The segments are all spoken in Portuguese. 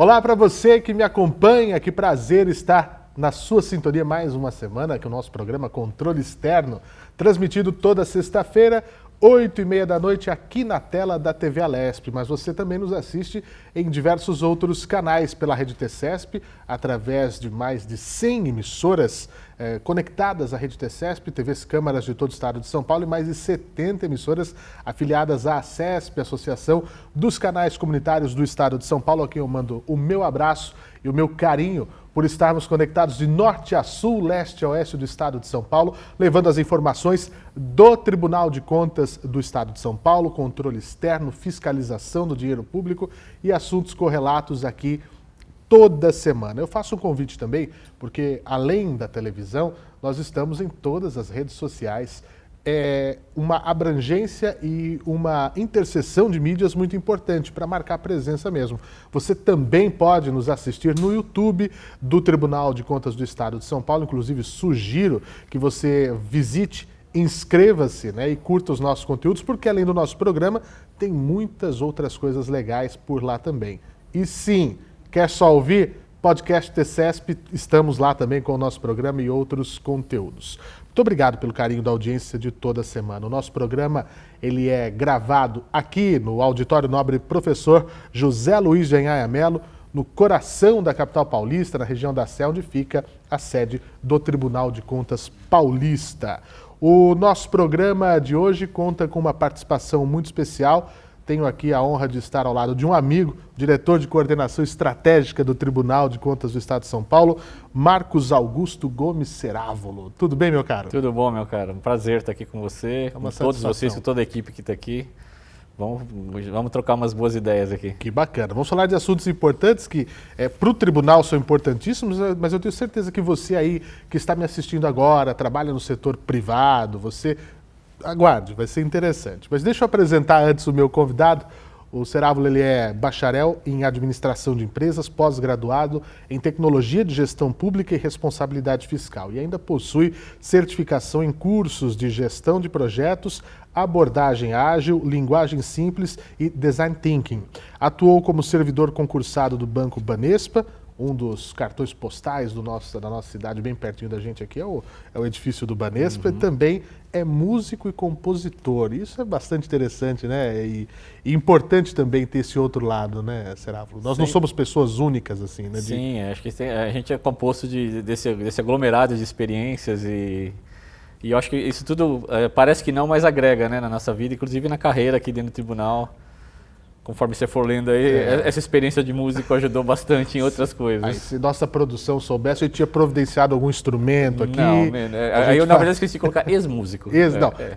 Olá para você que me acompanha, que prazer estar na sua sintonia mais uma semana, que o nosso programa Controle Externo, transmitido toda sexta-feira, 8h30 da noite, aqui na tela da TV Alesp. Mas você também nos assiste em diversos outros canais pela Rede TCESP, através de mais de 100 emissoras conectadas à Rede TCESP, TVs câmaras de todo o estado de São Paulo e mais de 70 emissoras afiliadas à ACESP, Associação dos Canais Comunitários do Estado de São Paulo, a quem eu mando o meu abraço e o meu carinho por estarmos conectados de norte a sul, leste a oeste do estado de São Paulo, levando as informações do Tribunal de Contas do Estado de São Paulo, controle externo, fiscalização do dinheiro público e assuntos correlatos aqui toda semana. Eu faço um convite também, porque além da televisão, nós estamos em todas as redes sociais, uma abrangência e uma interseção de mídias muito importante para marcar presença mesmo. Você também pode nos assistir no YouTube do Tribunal de Contas do Estado de São Paulo, inclusive sugiro que você visite, inscreva-se, né, e curta os nossos conteúdos, porque além do nosso programa, tem muitas outras coisas legais por lá também. E sim, quer só ouvir? Podcast TCESP, estamos lá também com o nosso programa e outros conteúdos. Muito obrigado pelo carinho da audiência de toda semana. O nosso programa ele é gravado aqui no Auditório Nobre Professor José Luiz de Anhaia Melo, no coração da capital paulista, na região da Sé, onde fica a sede do Tribunal de Contas Paulista. O nosso programa de hoje conta com uma participação muito especial. Tenho aqui a honra de estar ao lado de um amigo, diretor de coordenação estratégica do Tribunal de Contas do Estado de São Paulo, Marcos Augusto Gomes Cerávolo. Tudo bem, meu caro? Tudo bom, meu caro. Um prazer estar aqui com você, com todos vocês, com toda a equipe que está aqui. Vamos trocar umas boas ideias aqui. Que bacana. Vamos falar de assuntos importantes que para o tribunal são importantíssimos, mas eu tenho certeza que você aí que está me assistindo agora, trabalha no setor privado, você... Aguarde, vai ser interessante. Mas deixa eu apresentar antes o meu convidado. O Cerávolo ele é bacharel em administração de empresas, pós-graduado em tecnologia de gestão pública e responsabilidade fiscal. E ainda possui certificação em cursos de gestão de projetos, abordagem ágil, linguagem simples e design thinking. Atuou como servidor concursado do Banco Banespa. Um dos cartões postais da nossa cidade, bem pertinho da gente aqui, é o edifício do Banespa. E também é músico e compositor. Isso é bastante interessante, né? E importante também ter esse outro lado, né, Cerávolo? Nós Sim. Não somos pessoas únicas, assim, né? Sim, acho que a gente é composto desse aglomerado de experiências e eu acho que isso tudo parece que não, mas agrega, né, na nossa vida, inclusive na carreira aqui dentro do tribunal. Conforme você for lendo aí, essa experiência de músico ajudou bastante em outras coisas. Aí, se nossa produção soubesse, eu tinha providenciado algum instrumento aqui. Não, aí eu na verdade esqueci de colocar ex-músico.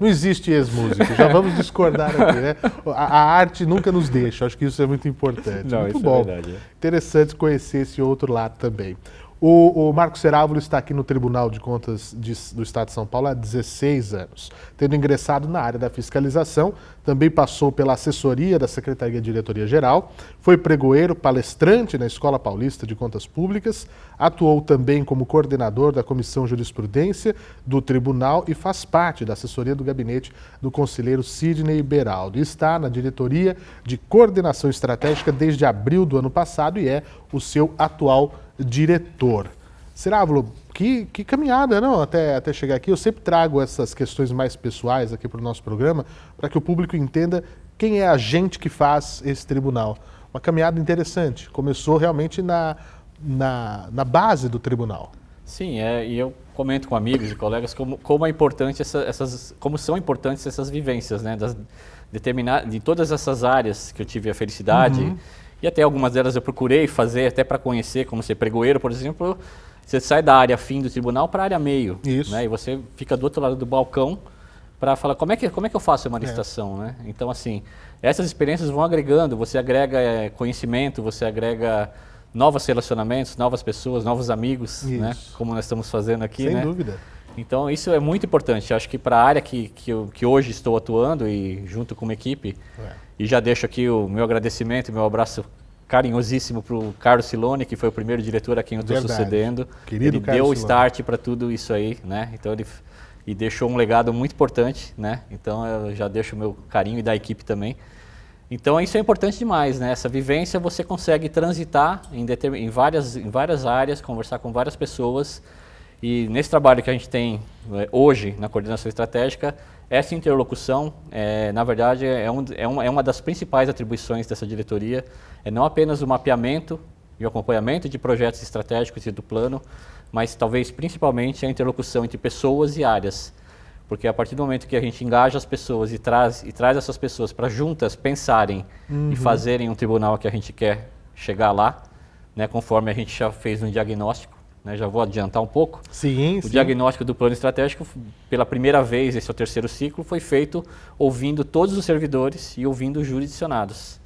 Não existe ex-músico, já vamos discordar aqui, né? A arte nunca nos deixa, acho que isso é muito importante. Não, muito isso bom. É verdade. Interessante conhecer esse outro lado também. O Marcos Cerávolo está aqui no Tribunal de Contas do Estado de São Paulo há 16 anos, tendo ingressado na área da fiscalização, também passou pela assessoria da Secretaria de Diretoria Geral, foi pregoeiro, palestrante na Escola Paulista de Contas Públicas, atuou também como coordenador da Comissão Jurisprudência do Tribunal e faz parte da assessoria do gabinete do conselheiro Sidney Beraldo. E está na Diretoria de Coordenação Estratégica desde abril do ano passado e é o seu atual diretor. Cerávolo, que caminhada, não? Até chegar aqui. Eu sempre trago essas questões mais pessoais aqui para o nosso programa, para que o público entenda quem é a gente que faz esse tribunal. Uma caminhada interessante. Começou realmente na base do tribunal. Sim, e eu comento com amigos e colegas como é importante como são importantes essas vivências, né? De todas essas áreas que eu tive a felicidade. E até algumas delas eu procurei fazer até para conhecer, como ser pregoeiro, por exemplo. Você sai da área fim do tribunal para a área meio. Isso. Né? E você fica do outro lado do balcão para falar como é que eu faço uma licitação. Né? Então, assim, essas experiências vão agregando. Você agrega conhecimento, você agrega novos relacionamentos, novas pessoas, novos amigos, né? Como nós estamos fazendo aqui. Sem dúvida. Então, isso é muito importante. Acho que para a área que hoje estou atuando e junto com uma equipe, e já deixo aqui o meu agradecimento e meu abraço carinhosíssimo para o Carlos Silone, que foi o primeiro diretor a quem eu estou sucedendo. Querido ele deu o start para tudo isso aí, né? Então ele deixou um legado muito importante, né? Então eu já deixo o meu carinho e da equipe também. Então isso é importante demais, né? Essa vivência você consegue transitar em várias áreas, conversar com várias pessoas. E nesse trabalho que a gente tem hoje na coordenação estratégica, essa interlocução, na verdade, é uma das principais atribuições dessa diretoria. É não apenas o mapeamento e o acompanhamento de projetos estratégicos e do plano, mas talvez principalmente a interlocução entre pessoas e áreas. Porque a partir do momento que a gente engaja as pessoas e traz essas pessoas para juntas pensarem e fazerem um tribunal que a gente quer chegar lá, né, conforme a gente já fez um diagnóstico, né, já vou adiantar um pouco. Sim. O diagnóstico do plano estratégico, pela primeira vez, esse é o terceiro ciclo, foi feito ouvindo todos os servidores e ouvindo os jurisdicionados.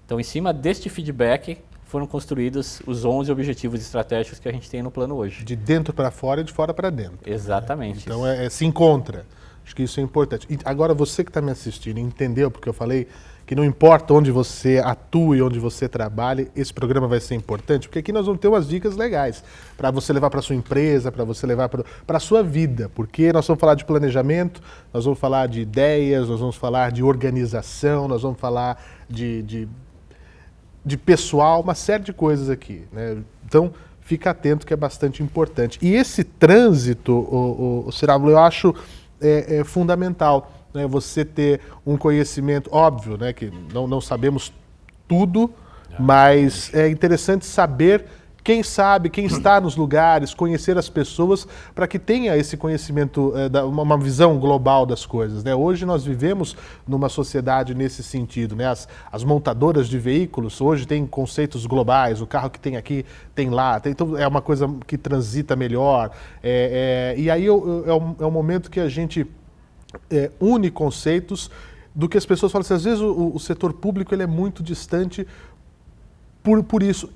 Então, em cima deste feedback, foram construídos os 11 objetivos estratégicos que a gente tem no plano hoje. De dentro para fora e de fora para dentro. Exatamente. Então, se encontra. Acho que isso é importante. E agora, você que está me assistindo, entendeu? Porque eu falei que não importa onde você atua e onde você trabalhe, esse programa vai ser importante, porque aqui nós vamos ter umas dicas legais para você levar para sua empresa, para você levar para a sua vida, porque nós vamos falar de planejamento, nós vamos falar de ideias, nós vamos falar de organização, nós vamos falar de pessoal, uma série de coisas aqui, né? Então, fica atento que é bastante importante. E esse trânsito, o Cirávolo, eu acho fundamental, né? Você ter um conhecimento, óbvio, né? Que não sabemos tudo, mas é interessante saber quem sabe, quem está nos lugares, conhecer as pessoas, para que tenha esse conhecimento, uma visão global das coisas, né? Hoje nós vivemos numa sociedade nesse sentido, né? As montadoras de veículos hoje têm conceitos globais, o carro que tem aqui tem lá, então é uma coisa que transita melhor. E aí é um momento que a gente une conceitos do que as pessoas falam assim, às vezes o setor público ele é muito distante por isso.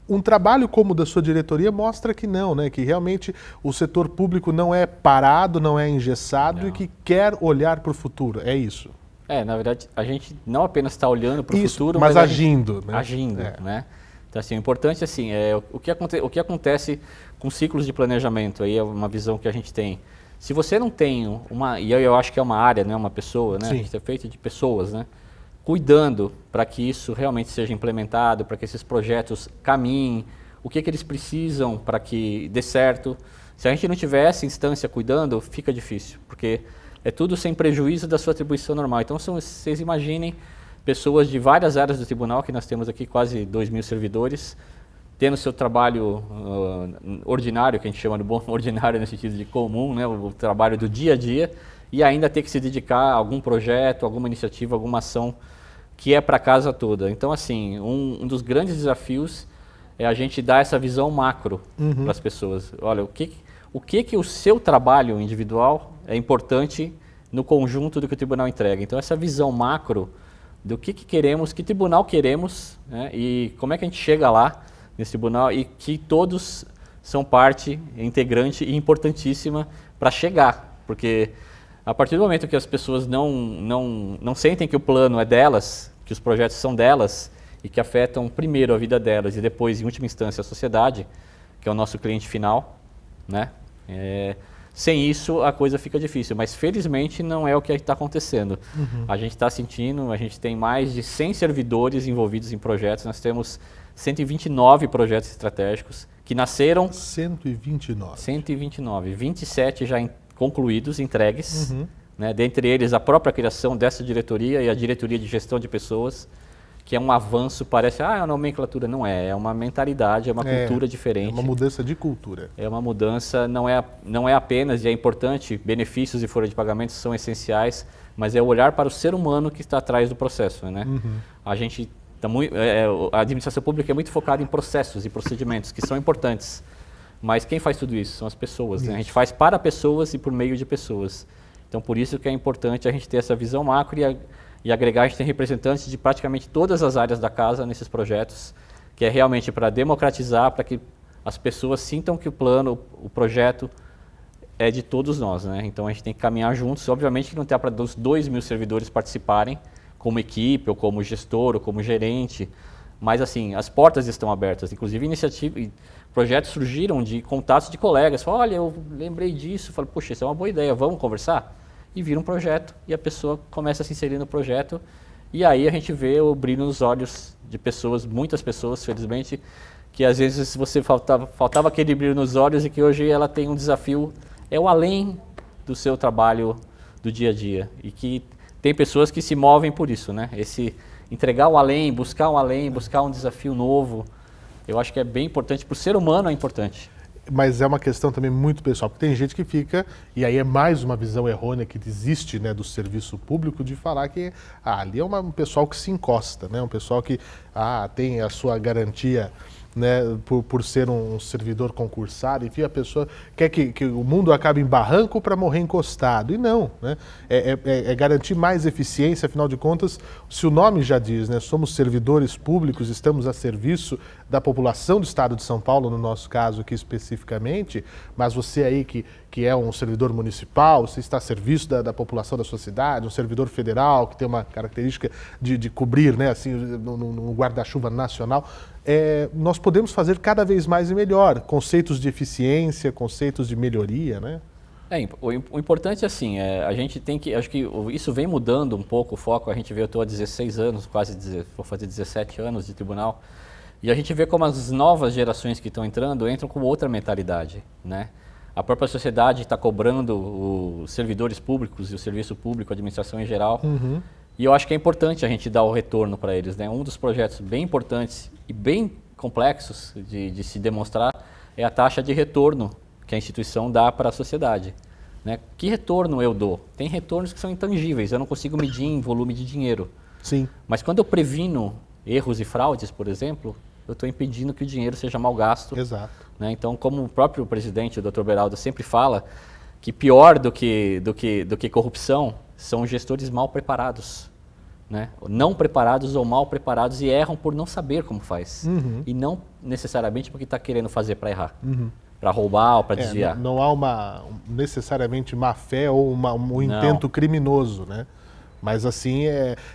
Um trabalho como o da sua diretoria mostra que não, né? Que realmente o setor público não é parado, não é engessado e que quer olhar para o futuro. É isso. Na verdade, a gente não apenas está olhando para o futuro, mas agindo. Né? Agindo, né? Então, assim, o importante assim, o que acontece com ciclos de planejamento, aí é uma visão que a gente tem. Se você não tem e eu acho que é uma área, né? Uma pessoa, né? A gente é feito de pessoas, né? Cuidando para que isso realmente seja implementado, para que esses projetos caminhem, o que eles precisam para que dê certo. Se a gente não tiver essa instância cuidando, fica difícil, porque é tudo sem prejuízo da sua atribuição normal. Então, vocês imaginem pessoas de várias áreas do tribunal, que nós temos aqui quase 2.000 servidores, tendo seu trabalho ordinário, que a gente chama de bom ordinário no sentido de comum, né, o trabalho do dia a dia, e ainda ter que se dedicar a algum projeto, alguma iniciativa, alguma ação que é para a casa toda. Então, assim, um dos grandes desafios é a gente dar essa visão macro para as pessoas. Olha, o que o seu trabalho individual é importante no conjunto do que o tribunal entrega. Então, essa visão macro do que queremos, que tribunal queremos, né, e como é que a gente chega lá nesse tribunal e que todos são parte integrante e importantíssima para chegar. Porque a partir do momento que as pessoas não sentem que o plano é delas, que os projetos são delas e que afetam primeiro a vida delas e depois, em última instância, a sociedade, que é o nosso cliente final, né? Sem isso, a coisa fica difícil. Mas, felizmente, não é o que está acontecendo. A gente está sentindo, a gente tem mais de 100 servidores envolvidos em projetos. Nós temos 129 projetos estratégicos que nasceram... 129. 129. 27 já concluídos, entregues, né? Dentre eles a própria criação dessa diretoria e a diretoria de gestão de pessoas, que é um avanço, parece, é uma nomenclatura, não é uma mentalidade, é uma cultura diferente. É uma mudança de cultura. É uma mudança, não é apenas, e é importante, benefícios e folha de pagamento são essenciais, mas é o olhar para o ser humano que está atrás do processo, né? A gente a administração pública é muito focada em processos e procedimentos, que são importantes. Mas quem faz tudo isso? São as pessoas. Né? A gente faz para pessoas e por meio de pessoas. Então, por isso que é importante a gente ter essa visão macro e agregar. A gente tem representantes de praticamente todas as áreas da casa nesses projetos, que é realmente para democratizar, para que as pessoas sintam que o plano, o projeto é de todos nós. Né? Então, a gente tem que caminhar juntos. Obviamente que não tem para os 2.000 servidores participarem como equipe, ou como gestor, ou como gerente, mas assim, as portas estão abertas. Inclusive, projetos surgiram de contatos de colegas. Falam, olha, eu lembrei disso. Falei, poxa, isso é uma boa ideia, vamos conversar? E vira um projeto e a pessoa começa a se inserir no projeto E aí a gente vê o brilho nos olhos de pessoas, muitas pessoas, felizmente, que às vezes você faltava aquele brilho nos olhos e que hoje ela tem um desafio, é o além do seu trabalho do dia a dia. E que tem pessoas que se movem por isso, né? Esse entregar o além, buscar um desafio novo, eu acho que é bem importante, para o ser humano é importante. Mas é uma questão também muito pessoal, porque tem gente que fica, e aí é mais uma visão errônea que existe, né, do serviço público, de falar que ali é um pessoal que se encosta, né, um pessoal que tem a sua garantia, né, por ser um servidor concursado, enfim, a pessoa quer que o mundo acabe em barranco para morrer encostado. E não, né? É garantir mais eficiência, afinal de contas, se o nome já diz, né, somos servidores públicos, estamos a serviço da população do estado de São Paulo, no nosso caso aqui especificamente, mas você aí que é um servidor municipal, você está a serviço da população da sua cidade, um servidor federal que tem uma característica de cobrir, né, assim, no guarda-chuva nacional, nós podemos fazer cada vez mais e melhor, conceitos de eficiência, conceitos de melhoria, né? O importante é assim, a gente tem que, acho que isso vem mudando um pouco o foco, a gente vê, eu estou há 16 anos, vou fazer 17 anos de tribunal, e a gente vê como as novas gerações que estão entrando, entram com outra mentalidade, né? A própria sociedade está cobrando os servidores públicos e o serviço público, a administração em geral, e eu acho que é importante a gente dar o retorno para eles, né? Um dos projetos bem importantes e bem complexos de se demonstrar é a taxa de retorno que a instituição dá para a sociedade, né? Que retorno eu dou? Tem retornos que são intangíveis, eu não consigo medir em volume de dinheiro. Sim. Mas quando eu previno erros e fraudes, por exemplo, eu estou impedindo que o dinheiro seja mal gasto. Exato. Né? Então, como o próprio presidente, o Dr. Beraldo, sempre fala, que pior do que corrupção são os gestores mal preparados, né? Não preparados ou mal preparados e erram por não saber como faz. E não necessariamente porque está querendo fazer para errar, para roubar ou para desviar. Não há necessariamente má fé ou um intento criminoso, né? Mas assim,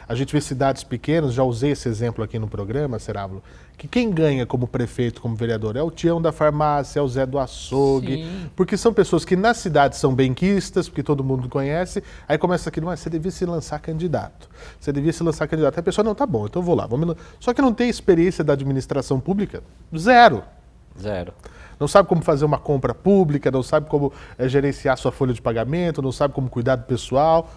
a gente vê cidades pequenas, já usei esse exemplo aqui no programa, Cerávulo, que quem ganha como prefeito, como vereador, é o Tião da farmácia, é o Zé do açougue, porque são pessoas que na cidade são benquistas, porque todo mundo conhece, aí começa aqui, você devia se lançar candidato, aí a pessoa, não, tá bom, então eu vou lá. Só que não tem experiência da administração pública, zero. Não sabe como fazer uma compra pública, não sabe como gerenciar sua folha de pagamento, não sabe como cuidar do pessoal.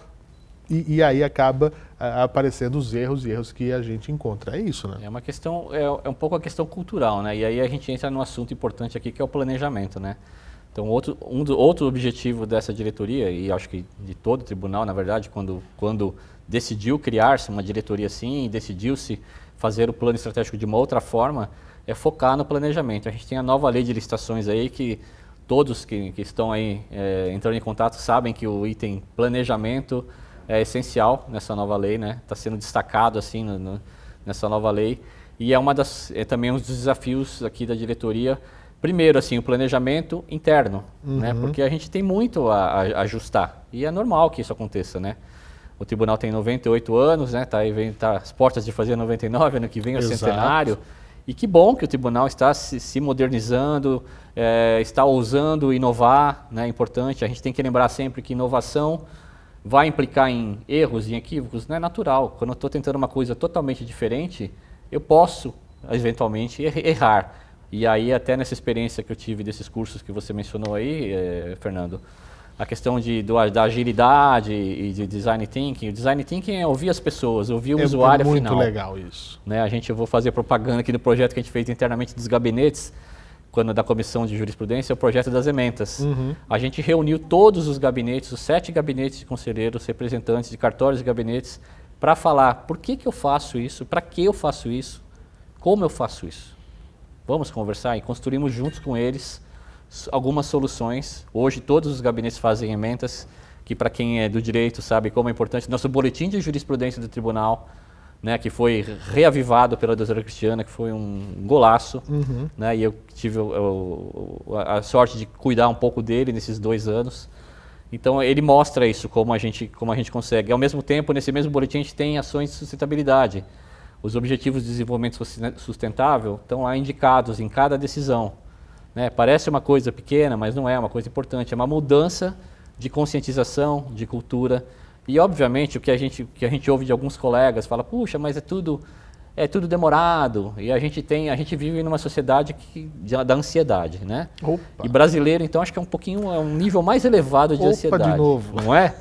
E aí acaba aparecendo os erros que a gente encontra. É isso, né? É uma questão, é um pouco a questão cultural, né? E aí a gente entra num assunto importante aqui que é o planejamento, né? Então, outro objetivo dessa diretoria, e acho que de todo o tribunal, na verdade, quando decidiu criar-se uma diretoria assim, decidiu-se fazer o plano estratégico de uma outra forma, é focar no planejamento. A gente tem a nova lei de licitações aí que todos que estão aí entrando em contato sabem que o item planejamento é essencial nessa nova lei, né? Está sendo destacado assim nessa nova lei e é também um dos desafios aqui da diretoria. Primeiro, assim, o planejamento interno, né? Porque a gente tem muito a ajustar e é normal que isso aconteça, né? O tribunal tem 98 anos, né? Tá às portas de fazer 99, ano que vem é o centenário. E que bom que o tribunal está se modernizando, está ousando inovar, né? É importante. A gente tem que lembrar sempre que inovação vai implicar em erros, em equívocos, não é natural. Quando eu estou tentando uma coisa totalmente diferente, eu posso, eventualmente, errar. E aí, até nessa experiência que eu tive desses cursos que você mencionou aí, Fernando, a questão da agilidade e de design thinking. O design thinking é ouvir as pessoas, ouvir o usuário final. É muito legal isso. Né? Eu vou fazer propaganda aqui do projeto que a gente fez internamente dos gabinetes, quando da Comissão de Jurisprudência, o projeto das ementas. A gente reuniu todos os gabinetes, os 7 gabinetes de conselheiros, representantes de cartórios e gabinetes, para falar por que eu faço isso, para que eu faço isso, como eu faço isso. Vamos conversar e construímos juntos com eles algumas soluções. Hoje todos os gabinetes fazem ementas, que para quem é do direito sabe como é importante. Nosso boletim de jurisprudência do tribunal, né, que foi reavivado pela doutora Cristiana, que foi um golaço, né, e eu tive a sorte de cuidar um pouco dele nesses 2 anos. Então ele mostra isso, como a gente consegue. Ao mesmo tempo, nesse mesmo boletim, a gente tem ações de sustentabilidade. Os Objetivos de Desenvolvimento Sustentável estão lá indicados em cada decisão. Né? Parece uma coisa pequena, mas não é uma coisa importante. É uma mudança de conscientização, de cultura, E, obviamente, o que a gente ouve de alguns colegas, fala, puxa, mas é tudo demorado, e a gente vive numa sociedade da ansiedade, né? Opa. E brasileiro, então, acho que é um nível mais elevado de ansiedade. De novo. Não é?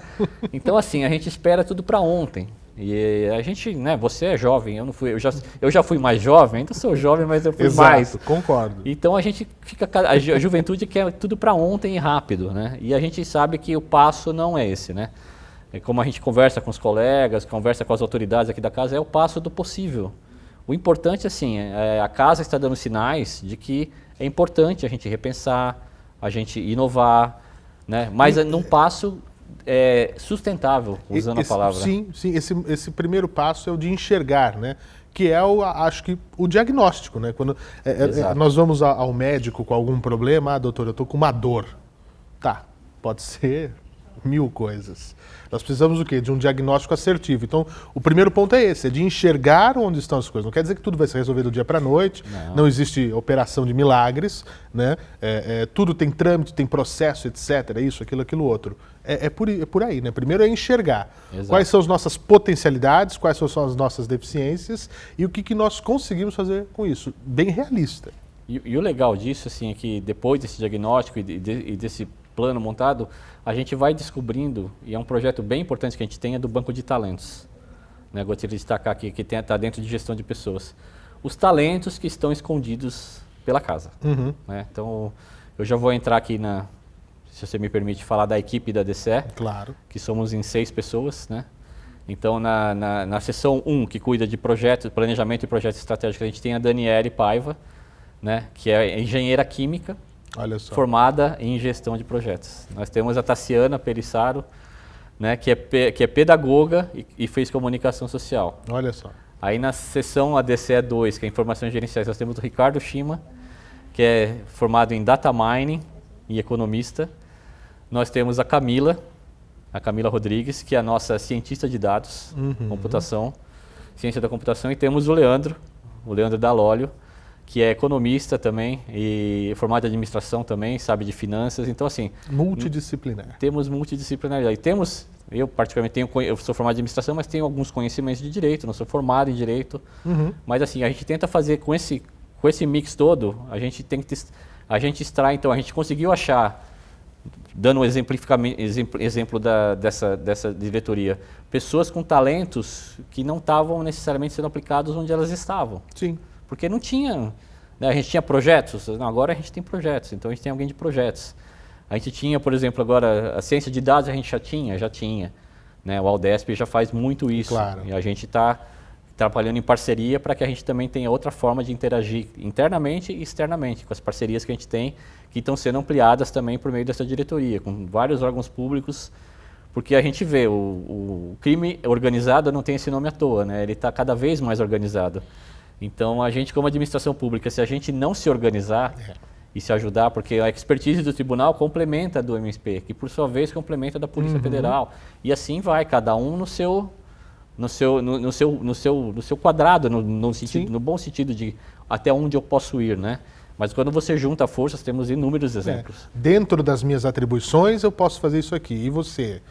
Então, assim, a gente espera tudo para ontem. E a gente, né, você é jovem, eu não fui, eu já fui mais jovem, ainda sou jovem, mas eu fui mais. Concordo. Então a gente a juventude quer tudo para ontem e rápido, né? E a gente sabe que o passo não é esse, né? Como a gente conversa com os colegas, conversa com as autoridades aqui da casa, é o passo do possível. O importante, assim, a casa está dando sinais de que é importante a gente repensar, a gente inovar, né? Mas num passo sustentável, usando a palavra. Sim, esse primeiro passo é o de enxergar, né? Que é, acho que, o diagnóstico, né? Quando nós vamos ao médico com algum problema, doutor, eu estou com uma dor. Tá, pode ser 1000 coisas. Nós precisamos do quê? De um diagnóstico assertivo. Então, o primeiro ponto é esse, é de enxergar onde estão as coisas. Não quer dizer que tudo vai ser resolvido do dia para a noite, não existe operação de milagres, né? Tudo tem trâmite, tem processo, etc. Isso, aquilo, outro. É por aí, né? Primeiro é enxergar. Exato. Quais são as nossas potencialidades, quais são as nossas deficiências e o que nós conseguimos fazer com isso. Bem realista. E o legal disso, assim, é que depois desse diagnóstico e desse plano montado, a gente vai descobrindo, e é um projeto bem importante que a gente tem, é do Banco de Talentos. Né? Gostaria de destacar aqui que está dentro de gestão de pessoas. Os talentos que estão escondidos pela casa. Né? Então, eu já vou entrar aqui se você me permite, falar da equipe da DCE. Claro. Que somos em 6 pessoas, né? Então, na seção 1, que cuida de projetos, planejamento e projetos estratégicos, a gente tem a Daniele Paiva, né? Que é engenheira química, formada em gestão de projetos. Nós temos a Tassiana Perissaro, né, que é pedagoga e fez comunicação social. Olha só. Aí na seção ADCE 2, que é informações gerenciais, nós temos o Ricardo Shima, que é formado em data mining e economista. Nós temos a Camila Rodrigues, que é a nossa cientista de dados, computação, ciência da computação, e temos o Leandro Dalólio, que é economista também e formado em administração também, sabe de finanças. Então, assim... Multidisciplinar. Temos multidisciplinaridade. Eu particularmente eu sou formado em administração, mas tenho alguns conhecimentos de direito, não sou formado em direito. Mas, assim, a gente tenta fazer com esse mix todo, a gente extrai, então, a gente conseguiu achar, dando um exemplo dessa diretoria, pessoas com talentos que não estavam necessariamente sendo aplicados onde elas estavam. Sim. Porque não tinha, né? A gente tinha projetos, não, agora a gente tem projetos, então a gente tem alguém de projetos. A gente tinha, por exemplo, agora a ciência de dados a gente já tinha, né? O Aldesp já faz muito isso. Claro. E a gente está trabalhando em parceria para que a gente também tenha outra forma de interagir internamente e externamente, com as parcerias que a gente tem, que estão sendo ampliadas também por meio dessa diretoria, com vários órgãos públicos, porque a gente vê, o crime organizado não tem esse nome à toa, né? Ele está cada vez mais organizado. Então, a gente, como administração pública, se a gente não se organizar e se ajudar, porque a expertise do tribunal complementa a do MSP, que por sua vez complementa a da Polícia Federal. E assim vai, cada um no seu quadrado, no bom sentido de até onde eu posso ir, né? Mas quando você junta forças, temos inúmeros exemplos. Dentro das minhas atribuições, eu posso fazer isso aqui. E você?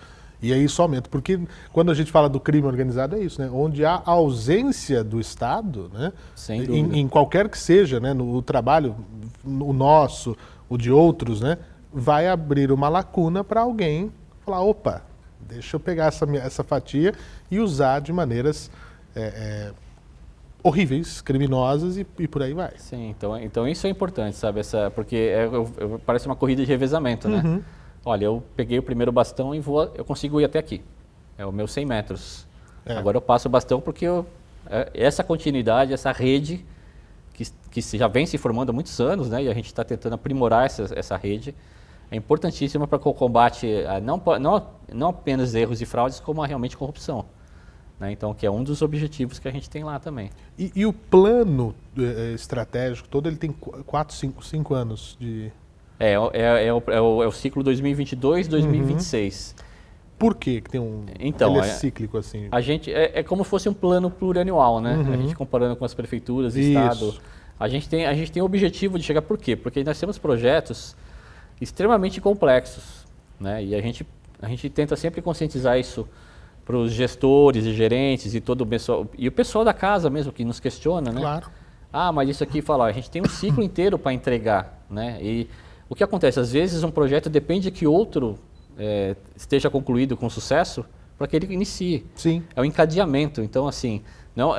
E aí isso aumenta, porque quando a gente fala do crime organizado é isso, né? Onde há ausência do Estado, né? Sem dúvida. Em qualquer que seja, né? No trabalho, o nosso, o de outros, né? Vai abrir uma lacuna para alguém falar, opa, deixa eu pegar essa fatia e usar de maneiras horríveis, criminosas e por aí vai. Sim, então isso é importante, sabe? Porque parece uma corrida de revezamento, né? Olha, eu peguei o primeiro bastão e eu consigo ir até aqui. É o meu 100 metros. Agora eu passo o bastão porque essa continuidade, essa rede, que já vem se formando há muitos anos, né? E a gente está tentando aprimorar essa rede, é importantíssima para o combate a não apenas erros e fraudes, como a realmente corrupção. Né? Então, que é um dos objetivos que a gente tem lá também. E o plano estratégico todo, ele tem 5 anos de... É o ciclo 2022-2026. Por que tem um... Então, ele é cíclico assim? A gente, é como se fosse um plano plurianual, né? A gente comparando com as prefeituras, Estado. A gente tem o objetivo de chegar... Por quê? Porque nós temos projetos extremamente complexos, né? E a gente tenta sempre conscientizar isso os gestores e gerentes e todo o pessoal, e o pessoal da casa mesmo que nos questiona, né? Claro. Ah, mas isso aqui, a gente tem um ciclo inteiro para entregar, né? E o que acontece? Às vezes um projeto depende que outro esteja concluído com sucesso para que ele inicie. Sim. É um encadeamento. Então, assim, não,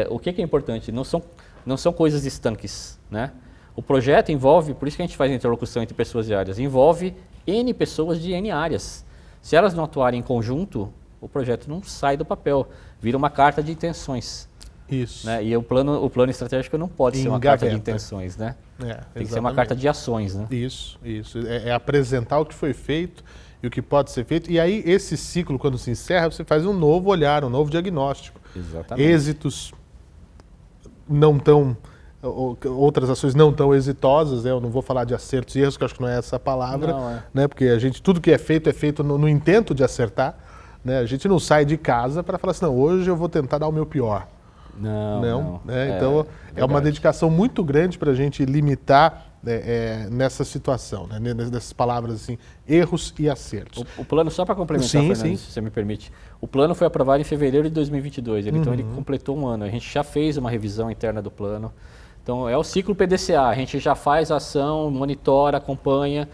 o que é importante? Não são coisas estanques, né? O projeto envolve, por isso que a gente faz a interlocução entre pessoas e áreas, envolve N pessoas de N áreas. Se elas não atuarem em conjunto, o projeto não sai do papel, vira uma carta de intenções. Isso. Né? E o plano estratégico não pode ser uma carta de intenções, né? Tem que ser uma carta de ações, né? Isso. É apresentar o que foi feito e o que pode ser feito. E aí, esse ciclo, quando se encerra, você faz um novo olhar, um novo diagnóstico. Exatamente. Êxitos não tão... outras ações não tão exitosas, né? Eu não vou falar de acertos e erros, que eu acho que não é essa a palavra, Não, né? Porque tudo que é feito no intento de acertar, né? A gente não sai de casa para falar assim, não, hoje eu vou tentar dar o meu pior. Não. Né? Então, é uma dedicação muito grande para a gente limitar nessa situação, né? Nessas palavras assim, erros e acertos. O plano, só para complementar, Fernando, se você me permite, o plano foi aprovado em fevereiro de 2022, então ele completou um ano. A gente já fez uma revisão interna do plano. Então, é o ciclo PDCA, a gente já faz a ação, monitora, acompanha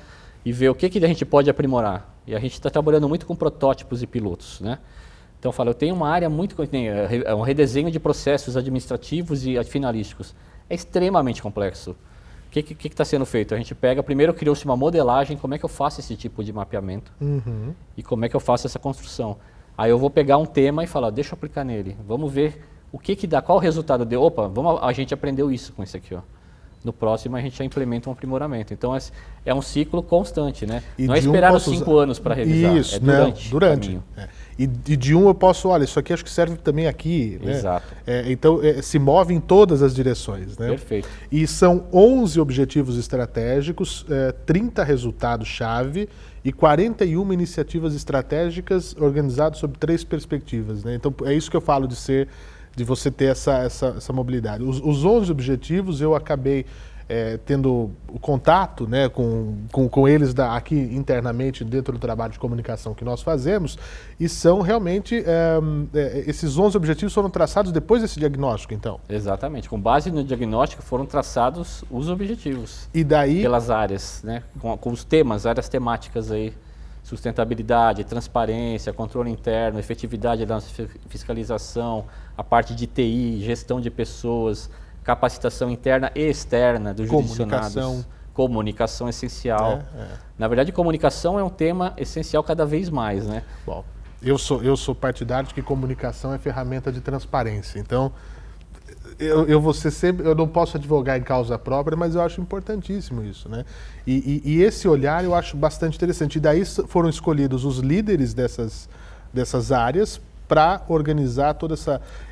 e vê o que a gente pode aprimorar. E a gente está trabalhando muito com protótipos e pilotos, né? Então, eu tenho uma área muito... É um redesenho de processos administrativos e finalísticos. É extremamente complexo. O que está sendo feito? A gente primeiro criou-se uma modelagem, como é que eu faço esse tipo de mapeamento e como é que eu faço essa construção. Aí eu vou pegar um tema e falar, deixa eu aplicar nele, vamos ver o que dá, qual o resultado deu. Opa, a gente aprendeu isso com isso aqui, ó. No próximo a gente já implementa um aprimoramento. Então é um ciclo constante, né? Não é esperar os 5 anos para revisar, isso, é durante o caminho. E de um eu posso, olha, isso aqui acho que serve também aqui. Né? Exato. Então se move em todas as direções. Né? Perfeito. E são 11 objetivos estratégicos, 30 resultados-chave e 41 iniciativas estratégicas organizadas sob 3 perspectivas. Né? Então é isso que eu falo de você ter essa mobilidade. Os 11 objetivos eu acabei tendo o contato, né, com eles aqui internamente dentro do trabalho de comunicação que nós fazemos, e são realmente, esses 11 objetivos foram traçados depois desse diagnóstico, então? Exatamente, com base no diagnóstico foram traçados os objetivos. E daí... Pelas áreas, né, com os temas, áreas temáticas aí, sustentabilidade, transparência, controle interno, efetividade da nossa fiscalização, a parte de TI, gestão de pessoas, capacitação interna e externa dos jurisdicionados. Comunicação essencial. Na verdade, comunicação é um tema essencial cada vez mais, né? Bom, eu sou partidário de que comunicação é ferramenta de transparência. Então, eu vou ser sempre, eu não posso advogar em causa própria, mas eu acho importantíssimo isso, né? E esse olhar eu acho bastante interessante. E daí foram escolhidos os líderes dessas áreas para organizar todo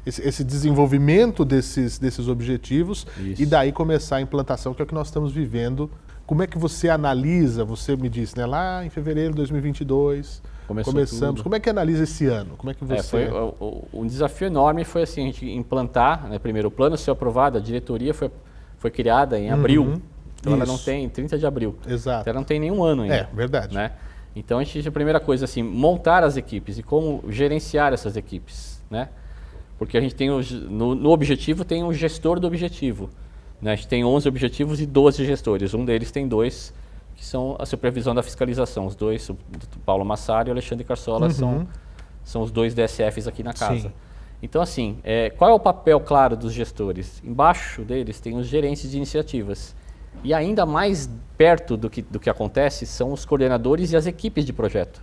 esse desenvolvimento desses objetivos. Isso. E daí começar a implantação, que é o que nós estamos vivendo. Como é que você analisa, você me disse, né, lá em fevereiro de 2022, começamos. Tudo. Como é que analisa esse ano? Como é que você... Um desafio enorme foi assim, a gente implantar, né, primeiro o plano ser aprovado, a diretoria foi criada em abril, então ela não tem 30 de abril. Exato. Então ela não tem nenhum ano ainda. Verdade. Né? Então, a primeira coisa, assim, montar as equipes e como gerenciar essas equipes, né? Porque a gente tem, no objetivo, tem um gestor do objetivo, né? A gente tem 11 objetivos e 12 gestores. Um deles tem 2, que são a supervisão da fiscalização. Os 2, o Paulo Massaro e o Alexandre Carsola, são os 2 DSFs aqui na casa. Sim. Então, assim, qual é o papel claro dos gestores? Embaixo deles tem os gerentes de iniciativas. E ainda mais perto do que acontece são os coordenadores e as equipes de projeto.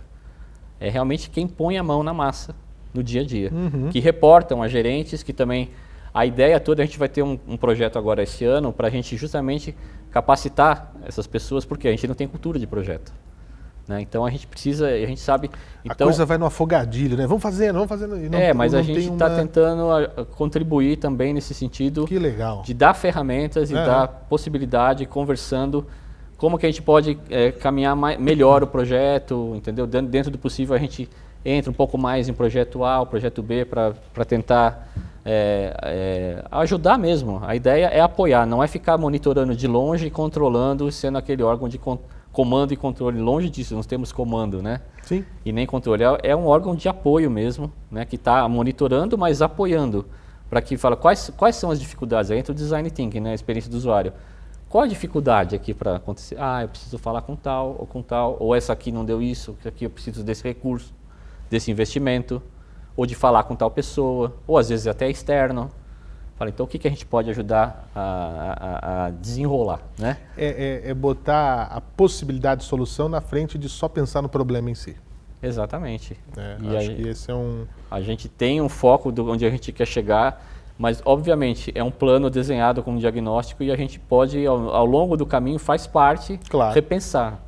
É realmente quem põe a mão na massa no dia a dia. Que reportam a gerentes, que também... A ideia toda, a gente vai ter um projeto agora esse ano para a gente justamente capacitar essas pessoas, porque a gente não tem cultura de projeto. Né? Então a gente precisa, a gente sabe... Então, a coisa vai no afogadilho, né? Vamos fazendo. Mas a gente está tentando contribuir também nesse sentido. Que legal. De dar ferramentas e dar possibilidade, conversando, como que a gente pode caminhar melhor o projeto, entendeu? Dentro do possível a gente entra um pouco mais em projeto A, o projeto B, para tentar ajudar mesmo. A ideia é apoiar, não é ficar monitorando de longe e controlando, sendo aquele órgão de comando e controle, longe disso, nós temos comando, né? Sim. E nem controle. É um órgão de apoio mesmo, né? Que está monitorando, mas apoiando. Para que fala quais são as dificuldades. Aí entra o design thinking, né? A experiência do usuário. Qual a dificuldade aqui para acontecer? Eu preciso falar com tal, ou essa aqui não deu isso, aqui eu preciso desse recurso, desse investimento, ou de falar com tal pessoa, ou às vezes até externo. Fala, então o que a gente pode ajudar a desenrolar, né? É botar a possibilidade de solução na frente de só pensar no problema em si. Exatamente. Acho que esse é um... A gente tem um foco de onde a gente quer chegar, mas obviamente é um plano desenhado como diagnóstico e a gente pode, ao longo do caminho, faz parte, repensar,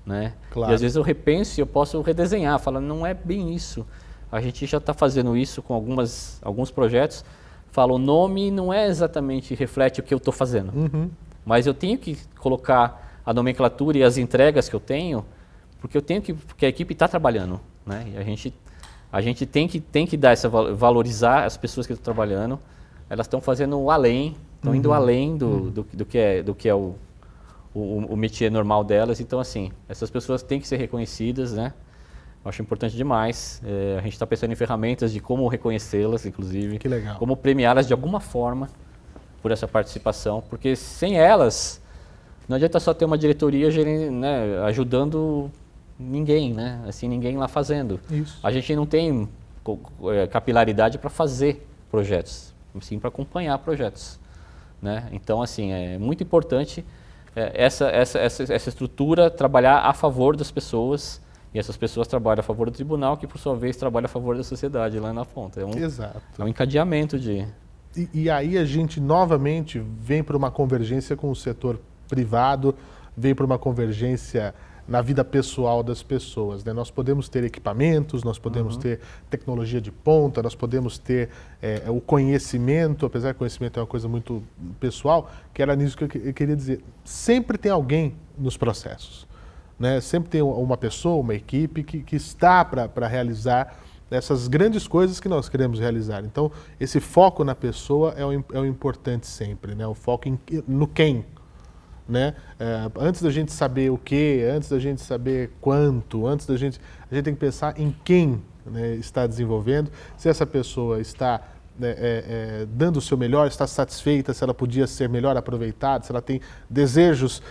né? Claro. E às vezes eu repenso e eu posso redesenhar, falar, não é bem isso. A gente já está fazendo isso com alguns projetos. Fala, o nome não é exatamente, reflete o que eu estou fazendo. Mas eu tenho que colocar a nomenclatura e as entregas que eu tenho, porque eu tenho porque a equipe está trabalhando, né? E a gente tem que dar valorizar as pessoas que estão trabalhando. Elas estão fazendo além, estão indo além do que é o métier normal delas. Então, assim, essas pessoas têm que ser reconhecidas, né? Eu acho importante demais. A gente está pensando em ferramentas de como reconhecê-las, inclusive. Que legal. Como premiá-las de alguma forma por essa participação, porque sem elas, não adianta só ter uma diretoria né, ajudando ninguém, né? Assim, ninguém lá fazendo. Isso. A gente não tem capilaridade para fazer projetos, sim para acompanhar projetos, né? Então, assim, é muito importante essa estrutura trabalhar a favor das pessoas. E essas pessoas trabalham a favor do tribunal, que por sua vez trabalha a favor da sociedade lá na ponta. Exato. É um encadeamento de... E aí a gente novamente vem para uma convergência com o setor privado, vem para uma convergência na vida pessoal das pessoas, né? Nós podemos ter equipamentos, nós podemos ter tecnologia de ponta, nós podemos ter o conhecimento, apesar que o conhecimento é uma coisa muito pessoal, que era nisso que eu queria dizer. Sempre tem alguém nos processos. Né? Sempre tem uma pessoa, uma equipe que está para realizar essas grandes coisas que nós queremos realizar. Então, esse foco na pessoa é o importante sempre, né? O foco no quem. Né? Antes da gente saber o que, antes da gente saber quanto, a gente tem que pensar em quem, né, está desenvolvendo, se essa pessoa está dando o seu melhor, está satisfeita, se ela podia ser melhor aproveitada, se ela tem desejos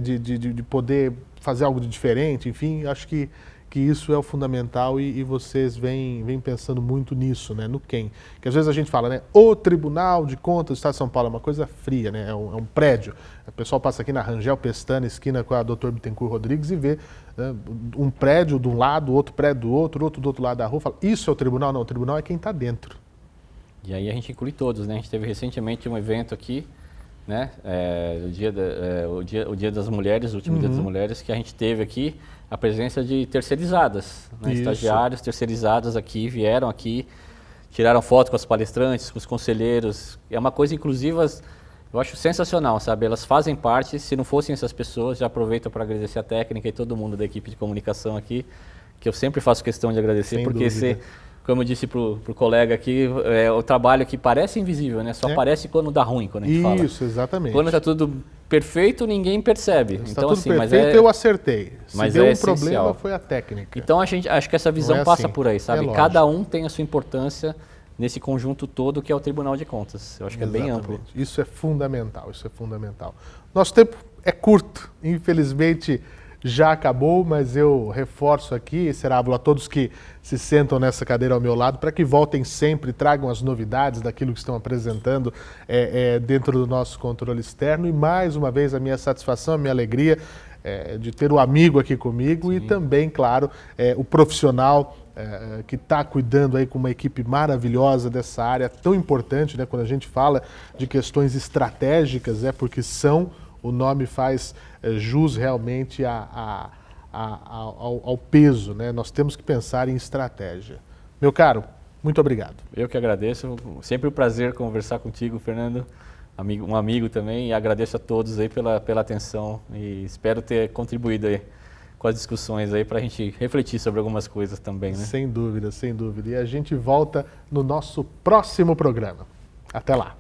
de poder fazer algo de diferente, enfim, acho que isso é o fundamental e vocês vêm pensando muito nisso, né, no quem. Que às vezes a gente fala, né, o Tribunal de Contas do Estado de São Paulo é uma coisa fria, né, é um prédio. O pessoal passa aqui na Rangel Pestana, esquina com a Dr. Bittencourt Rodrigues e vê, né, um prédio de um lado, outro prédio do outro do outro lado da rua, fala, isso é o tribunal? Não, o tribunal é quem está dentro. E aí a gente inclui todos, né? A gente teve recentemente um evento aqui, né? O Dia das Mulheres, o último Dia das Mulheres, que a gente teve aqui a presença de terceirizadas, né? Estagiários terceirizados aqui, vieram aqui, tiraram foto com as palestrantes, com os conselheiros. É uma coisa inclusiva, eu acho sensacional, sabe? Elas fazem parte, se não fossem essas pessoas, já aproveito para agradecer a técnica e todo mundo da equipe de comunicação aqui, que eu sempre faço questão de agradecer, sem porque dúvida. Como eu disse pro colega aqui, o trabalho que parece invisível, né? Só aparece quando dá ruim, quando a gente fala. Isso, exatamente. Quando está tudo perfeito, ninguém percebe. Está então, tudo assim, perfeito, eu acertei. Se deu um problema, foi a técnica. Então, acho que essa visão passa por aí, sabe? Cada um tem a sua importância nesse conjunto todo que é o Tribunal de Contas. Eu acho que é bem amplo. Isso é fundamental, isso é fundamental. Nosso tempo é curto, infelizmente já acabou, mas eu reforço aqui, Serávulo, a todos que se sentam nessa cadeira ao meu lado, para que voltem sempre, tragam as novidades daquilo que estão apresentando dentro do nosso controle externo. E mais uma vez a minha satisfação, a minha alegria de ter o amigo aqui comigo. Sim. E também, claro, o profissional que está cuidando aí com uma equipe maravilhosa dessa área tão importante, né, quando a gente fala de questões estratégicas, porque o nome faz jus realmente ao peso, né? Nós temos que pensar em estratégia. Meu caro, muito obrigado. Eu que agradeço, sempre um prazer conversar contigo, Fernando, um amigo também, e agradeço a todos aí pela atenção e espero ter contribuído aí com as discussões aí para a gente refletir sobre algumas coisas também, né? Sem dúvida, sem dúvida. E a gente volta no nosso próximo programa. Até lá.